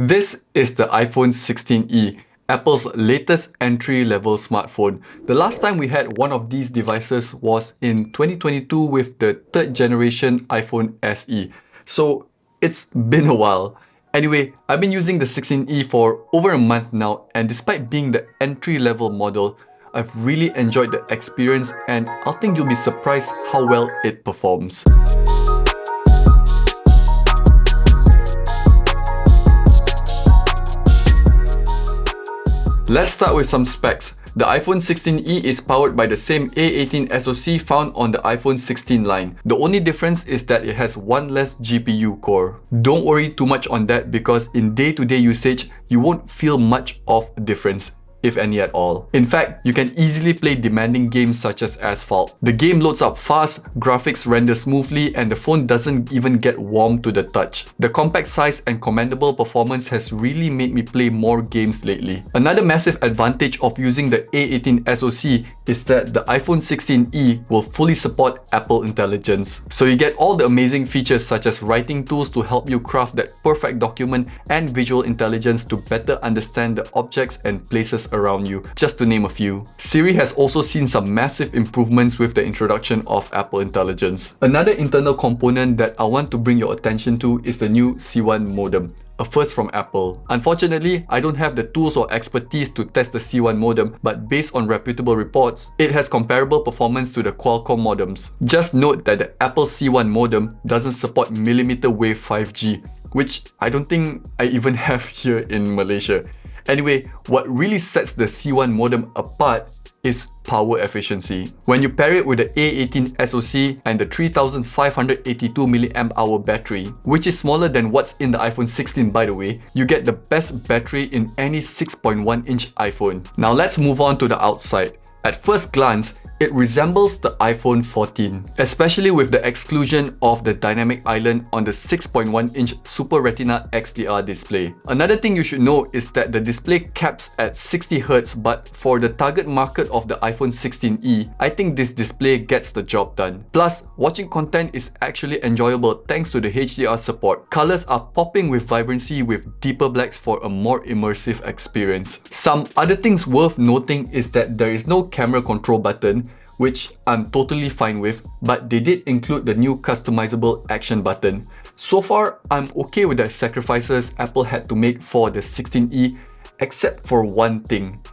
This is the iPhone 16e, Apple's latest entry-level smartphone. The last time we had one of these devices was in 2022 with the third generation iPhone SE. So it's been a while. Anyway, I've been using the 16e for over a month now, and despite being the entry-level model, I've really enjoyed the experience, and I think you'll be surprised how well it performs. Let's start with some specs. The iPhone 16e is powered by the same A18 SoC found on the iPhone 16 line. The only difference is that it has one less GPU core. Don't worry too much on that because in day-to-day usage, you won't feel much of a difference, if any at all. In fact, you can easily play demanding games such as Asphalt. The game loads up fast, graphics render smoothly, and the phone doesn't even get warm to the touch. The compact size and commendable performance has really made me play more games lately. Another massive advantage of using the A18 SoC is that the iPhone 16e will fully support Apple Intelligence. So you get all the amazing features such as writing tools to help you craft that perfect document and visual intelligence to better understand the objects and places around you, just to name a few. Siri has also seen some massive improvements with the introduction of Apple Intelligence. Another internal component that I want to bring your attention to is the new C1 modem, a first from Apple. Unfortunately, I don't have the tools or expertise to test the C1 modem, but based on reputable reports, it has comparable performance to the Qualcomm modems. Just note that the Apple C1 modem doesn't support millimeter wave 5G, which I don't think I even have here in Malaysia. Anyway, what really sets the C1 modem apart is power efficiency. When you pair it with the A18 SoC and the 3582 mAh battery, which is smaller than what's in the iPhone 16 by the way, you get the best battery in any 6.1-inch iPhone. Now let's move on to the outside. At first glance, it resembles the iPhone 14, especially with the exclusion of the dynamic island on the 6.1-inch Super Retina XDR display. Another thing you should know is that the display caps at 60Hz, but for the target market of the iPhone 16e, I think this display gets the job done. Plus, watching content is actually enjoyable thanks to the HDR support. Colors are popping with vibrancy with deeper blacks for a more immersive experience. Some other things worth noting is that there is no camera control button, which I'm totally fine with, but they did include the new customizable action button. So far, I'm okay with the sacrifices Apple had to make for the 16e, except for one thing.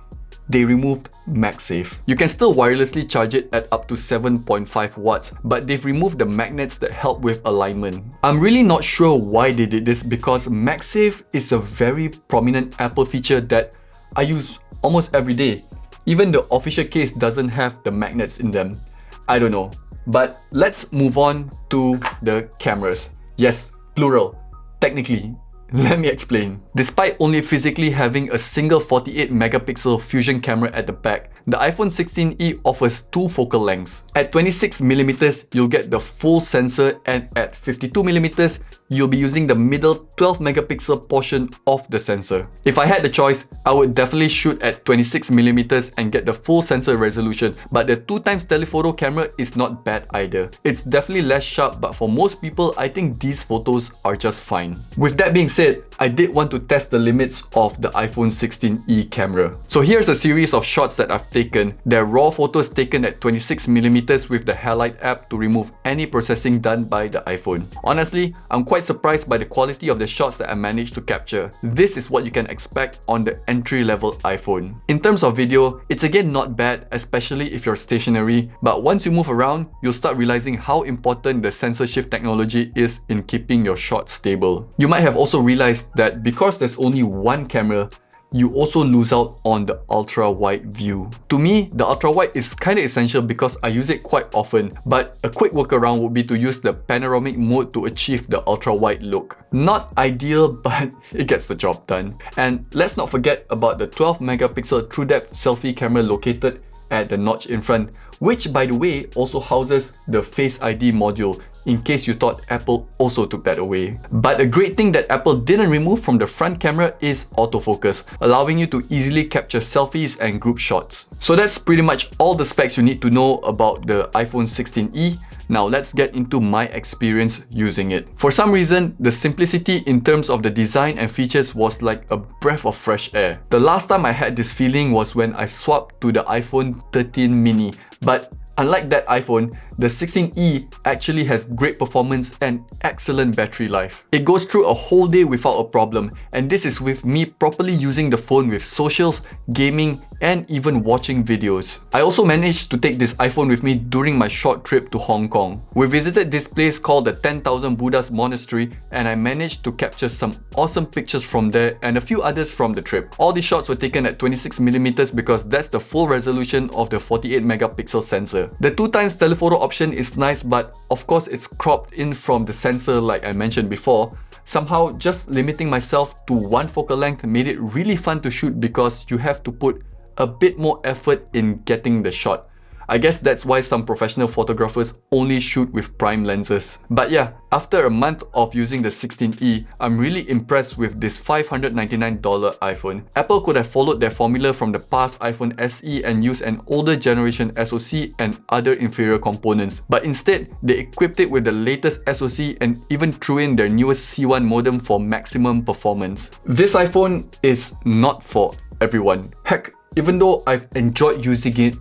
They removed MagSafe. You can still wirelessly charge it at up to 7.5 watts, but they've removed the magnets that help with alignment. I'm really not sure why they did this because MagSafe is a very prominent Apple feature that I use almost every day. Even the official case doesn't have the magnets in them. I don't know. But let's move on to the cameras. Yes, plural. Technically. Let me explain. Despite only physically having a single 48 megapixel fusion camera at the back, the iPhone 16e offers two focal lengths. At 26mm, you'll get the full sensor, and at 52mm, you'll be using the middle 12 megapixel portion of the sensor. If I had the choice, I would definitely shoot at 26mm and get the full sensor resolution, but the 2x telephoto camera is not bad either. It's definitely less sharp, but for most people, I think these photos are just fine. With that being said, I did want to test the limits of the iPhone 16e camera. So here's a series of shots that I've taken. They're raw photos taken at 26mm with the Highlight app to remove any processing done by the iPhone. Honestly, I'm quite surprised by the quality of the shots that I managed to capture. This is what you can expect on the entry-level iPhone. In terms of video, it's again not bad, especially if you're stationary, but once you move around, you'll start realizing how important the sensor shift technology is in keeping your shot stable. You might have also realized that because there's only one camera, you also lose out on the ultra-wide view. To me, the ultra-wide is kind of essential because I use it quite often, but a quick workaround would be to use the panoramic mode to achieve the ultra-wide look. Not ideal, but it gets the job done. And let's not forget about the 12 megapixel true-depth selfie camera located at the notch in front, which by the way also houses the Face ID module, in case you thought Apple also took that away. But a great thing that Apple didn't remove from the front camera is autofocus, allowing you to easily capture selfies and group shots. So that's pretty much all the specs you need to know about the iPhone 16e. Now let's get into my experience using it. For some reason, the simplicity in terms of the design and features was like a breath of fresh air. The last time I had this feeling was when I swapped to the iPhone 13 mini, but unlike that iPhone, the 16e actually has great performance and excellent battery life. It goes through a whole day without a problem, and this is with me properly using the phone with socials, gaming, and even watching videos. I also managed to take this iPhone with me during my short trip to Hong Kong. We visited this place called the 10,000 Buddhas Monastery, and I managed to capture some awesome pictures from there and a few others from the trip. All these shots were taken at 26mm because that's the full resolution of the 48 megapixel sensor. The 2x telephoto option is nice, but of course it's cropped in from the sensor like I mentioned before. Somehow, just limiting myself to one focal length made it really fun to shoot because you have to put a bit more effort in getting the shot. I guess that's why some professional photographers only shoot with prime lenses. But yeah, after a month of using the 16e, I'm really impressed with this $599 iPhone. Apple could have followed their formula from the past iPhone SE and used an older generation SoC and other inferior components. But instead, they equipped it with the latest SoC and even threw in their newest C1 modem for maximum performance. This iPhone is not for everyone. Heck, even though I've enjoyed using it,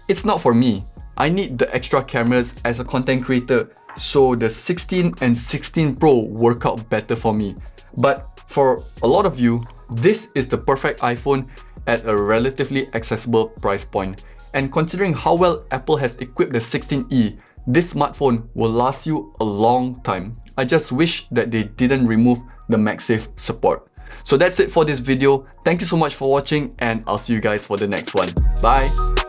it's not for me. I need the extra cameras as a content creator, so the 16 and 16 Pro work out better for me. But for a lot of you, this is the perfect iPhone at a relatively accessible price point. And considering how well Apple has equipped the 16e, this smartphone will last you a long time. I just wish that they didn't remove the MagSafe support. So that's it for this video. Thank you so much for watching, and I'll see you guys for the next one. Bye!